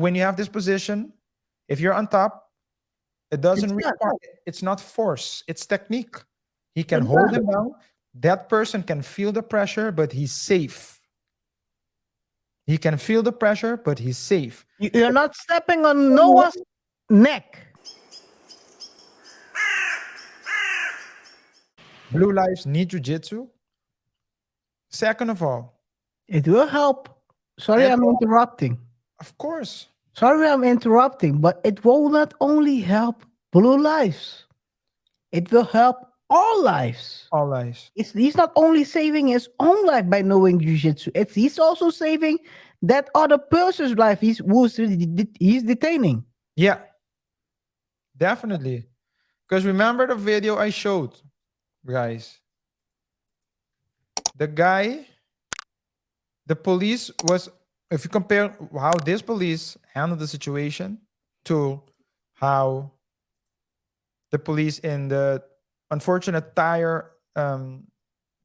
when you have this position, if you're on top, it doesn't require, it's not force, it's technique. He can hold him down. That person can feel the pressure, but he's safe. He can feel the pressure, but he's safe. You're not stepping on Noah's neck. Blue lives need jujitsu. Second of all, It will help. Sorry, I'm interrupting. of course, Sorry, I'm interrupting, but it will not only help blue lives. It will help all lives. all lives. He's not only saving his own life by knowing jiu-jitsu. He's also saving that other person's life he's detaining. Yeah, definitely. Because remember the video I showed, guys. The guy, the police was, if you compare how this police handled the situation to how the police in the unfortunate Tyre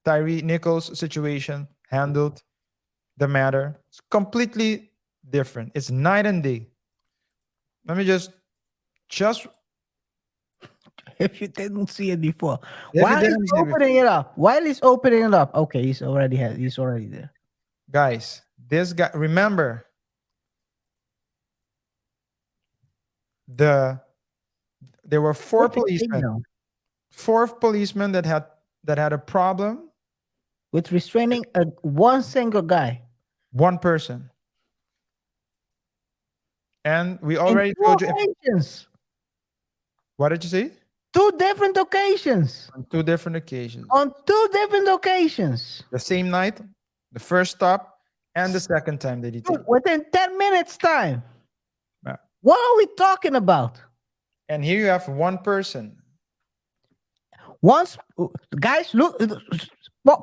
Nichols situation handled the matter, it's completely different. It's night and day. Let me just If you didn't see it before, If you while he's didn't see it opening it up, okay, he's already there. guys, this guy, remember there were four policemen that had a problem with restraining one single guy, one person. And we already told you. What did you say? Two different occasions. On two different occasions. On two different occasions. The same night, the first stop, and the second time they detained. Within 10 minutes time. Yeah. What are we talking about? And here you have one person. Once, guys, look,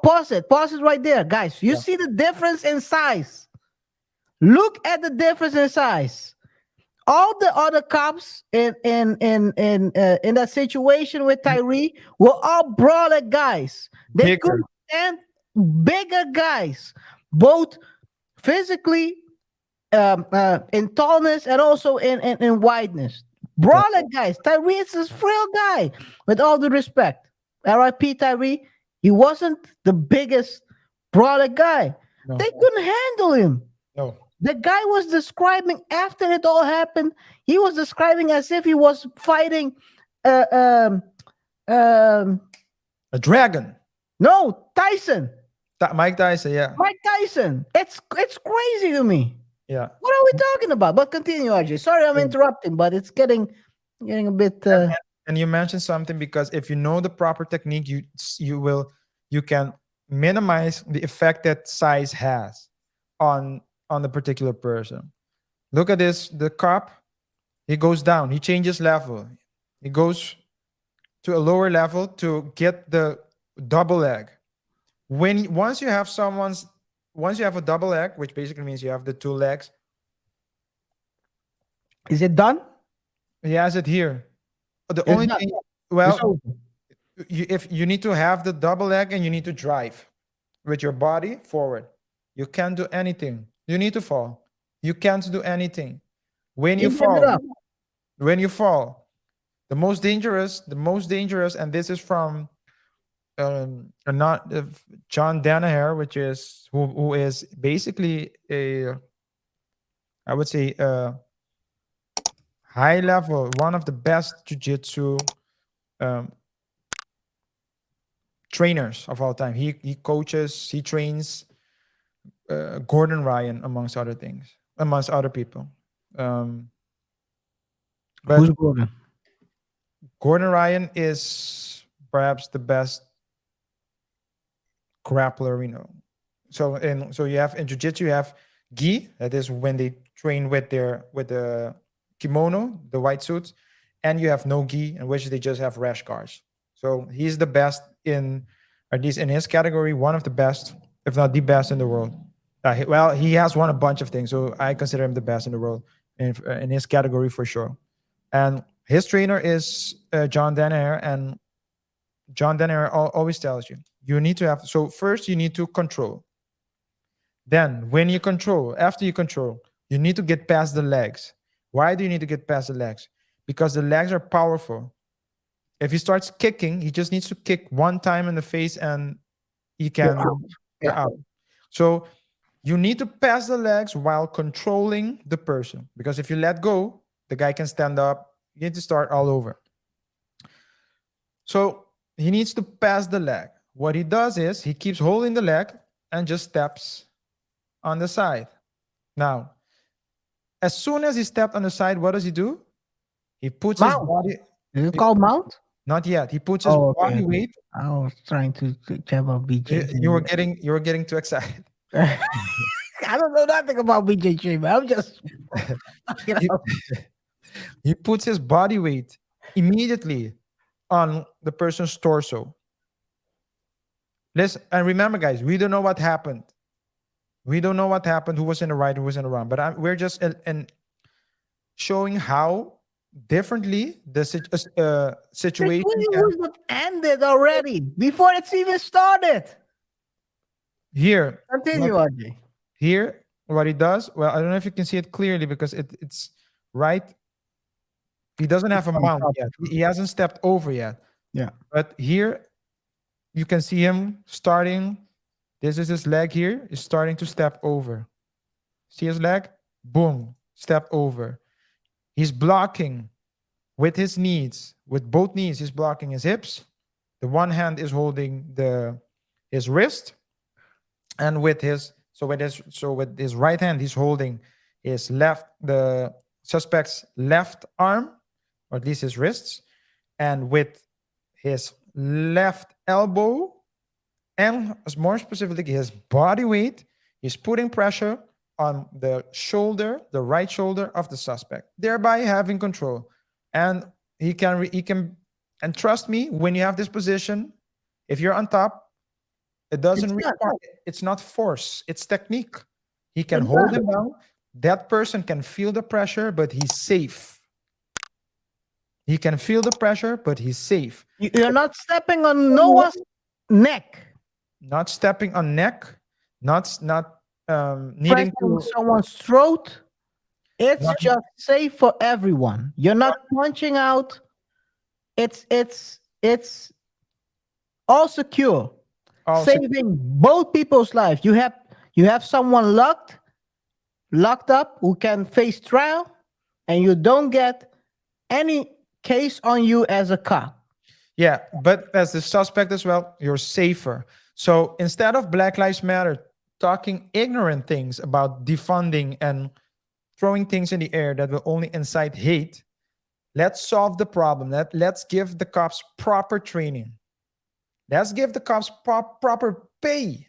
pause it right there, guys. You see the difference in size. Look at the difference in size. All the other cops in that situation with Tyre were all brawler guys. They could stand bigger guys, both physically, in tallness and also in wideness. Brawler guys. Tyre is a frail guy, with all due respect. R.I.P. Tyre. He wasn't the biggest brawler guy. No. They couldn't handle him. No. The guy was describing after it all happened. He was describing as if he was fighting a dragon. No, Tyson. Mike Tyson, yeah. Mike Tyson. It's crazy to me. Yeah. What are we talking about? But continue, RJ. Sorry, I'm interrupting, but it's getting a bit. And you mentioned something, because if you know the proper technique, you can minimize the effect that size has on the particular person. Look at this. The cop, he goes down. He changes level. He goes to a lower level to get the double leg. Once you have a double leg, which basically means you have the two legs. Is it done? He has it here. The only thing, well, if you need to have the double leg and you need to drive with your body forward. You can't do anything. You need to fall. You can't do anything. When you fall, the most dangerous, and this is from not John Danaher, which is who is basically I would say high level, one of the best jiu-jitsu trainers of all time. He coaches, he trains Gordon Ryan, amongst other people. But who's Gordon? Gordon Ryan is perhaps the best grappler we know. So you have in jiu-jitsu, you have gi, that is when they train with the kimono, the white suits, and you have no gi, in which they just have rash guards. So he's the best at least in his category, one of the best, if not the best in the world. He has won a bunch of things, so I consider him the best in the world in his category for sure. And his trainer is John Danaher, and John Danaher always tells you need to have. So first you need to control. Then when you control, after you control, You need to get past the legs. Why do you need to get past the legs? Because the legs are powerful. If he starts kicking, he just needs to kick one time in the face and you're Yeah. out. So you need to pass the legs while controlling the person. Because if you let go, the guy can stand up. You need to start all over. So he needs to pass the leg. What he does is he keeps holding the leg and just steps on the side. Now, as soon as he stepped on the side, what does he do? He puts his Mount. body, Is it called mount? not yet. He puts his Oh, okay, body okay. weight. I was trying to check about BJ. You were getting too excited. I don't know nothing about BJ Dreamer. I'm just He, he puts his body weight immediately on the person's torso. Listen, and remember, guys, we don't know what happened. We don't know what happened, who was in the right, who was in the wrong. But we're just showing how differently the situation was ended already before it's even started. here. Continue, RJ. Here, what he does, well, I don't know if you can see it clearly because it's right. He doesn't have a mount yet. He hasn't stepped over yet. Yeah. But here, you can see him starting. This is his leg here. Is starting to step over. See his leg? Boom. Step over. He's blocking with his knees. With both knees, he's blocking his hips. The one hand is holding his wrist. And with his right hand, he's holding the suspect's left arm, or at least his wrists. And with his left elbow, and more specifically his body weight, he's putting pressure on the right shoulder of the suspect, thereby having control. And he can, and trust me, when you have this position, if you're on top, it doesn't require, it's not force, it's technique. He can hold him down. That person can feel the pressure, but he's safe. He can feel the pressure, but he's safe. You're not stepping on Noah's neck. Not stepping on neck, not needing Pressing to someone's throat. It's just safe for everyone. You're not punching out. It's all secure. Saving both people's lives. You have someone locked up who can face trial, and you don't get any case on you as a cop. Yeah, but as the suspect as well, you're safer. So instead of Black Lives Matter talking ignorant things about defunding and throwing things in the air that will only incite hate, let's solve the problem. Let's give the cops proper training. Let's give the cops proper pay.